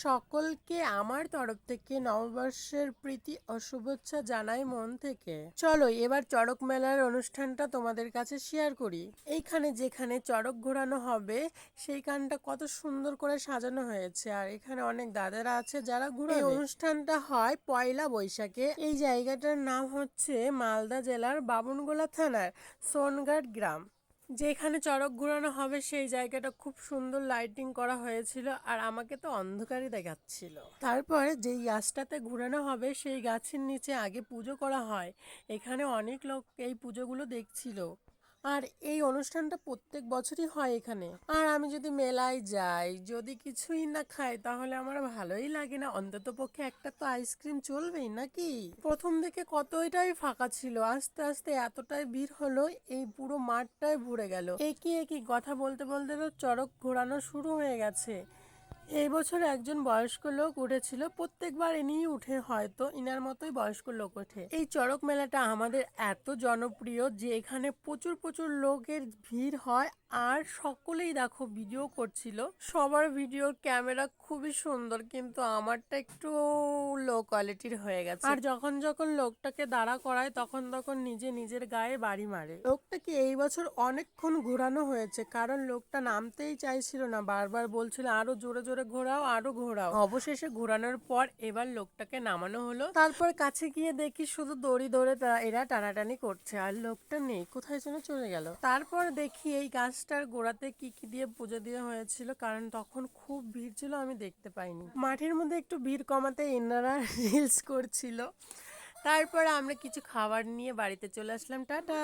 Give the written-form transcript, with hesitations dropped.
সকলকে আমার তরফ থেকে নববর্ষের প্রীতি ও শুভেচ্ছা জানাই মন থেকে। চলো এবার চড়ক মেলার অনুষ্ঠানটা তোমাদের কাছে শেয়ার করি। এইখানে যেখানে চড়ক ঘোরানো হবে সেইখানটা কত সুন্দর করে সাজানো হয়েছে, আর এখানে অনেক দাদারা আছে যারা ঘুরাবে। এই অনুষ্ঠানটা হয় পয়লা বৈশাখে। এই জায়গাটার নাম হচ্ছে মালদা জেলার বামুনগোলা থানার সোনঘাট গ্রাম। যেখানে চড়ক ঘোরানো হবে সেই জায়গাটা খুব সুন্দর লাইটিং করা হয়েছিল, আর আমাকে তো অন্ধকারই দেখাচ্ছিল। তারপরে যেই গাছটাতে ঘোরানো হবে সেই গাছের নিচে আগে পুজো করা হয়। এখানে অনেক লোক এই পুজোগুলো দেখছিল। আর এই অনুষ্ঠানটা প্রত্যেক বছরই হয় এখানে। আর আমি যদি মেলায় যাই, যদি কিছুই না খাই, তাহলে আমার ভালোই লাগে না। অন্তত পক্ষে একটা তো আইসক্রিম চলবেই নাকি। প্রথম দিকে কতটাই ফাঁকা ছিল, আস্তে আস্তে এতটাই ভিড় হলো, এই পুরো মাঠটাই ভরে গেল। একই একই কথা বলতে বলতে তো চড়ক ঘোরানো শুরু হয়ে গেছে। এই বছর একজন বয়স্ক লোক উঠেছিল, প্রত্যেকবার ইনিই উঠে, হয়তো ইনার মতোই বয়স্ক লোক ওঠে। এই চড়ক মেলাটা আমাদের এত জনপ্রিয় যে এখানে প্রচুর প্রচুর লোকের ভিড় হয়। আর সকলেই দেখো ভিডিও করছিল, সবার ভিডিওর ক্যামেরা খুবই সুন্দর, কিন্তু আমারটা একটু লো কোয়ালিটির হয়ে গেছে। আর যখন যখন লোকটাকে দাঁড়া করায় তখন তখন নিজে নিজের গায়ে বাড়ি মারে। লোকটাকে এই বছর অনেকক্ষণ ঘোরানো হয়েছে, কারণ লোকটা নামতেই চাইছিল না, বারবার বলছিল আরো জোরে জোরে ঘোরাও, আরো ঘোরাও। অবশেষে ঘোরানোর পর এবার লোকটাকে নামানো হলো। তারপর কাছে গিয়ে দেখি শুধু দড়ি ধরে এরা টানাটানি করছে, আর লোকটা নেই, কোথায় যেন চলে গেল। তারপর দেখি এই গাছটার গোড়াতে কি কি দিয়ে পুজো দেওয়া হয়েছিল, কারণ তখন খুব ভিড় ছিল, আমি দেখতে পাইনি। মাঠের মধ্যে একটু ভিড় কমাতে এনারা রিলস করছিল। তারপর আমরা কিছু খাবার নিয়ে বাড়িতে চলে আসলাম। টাটা।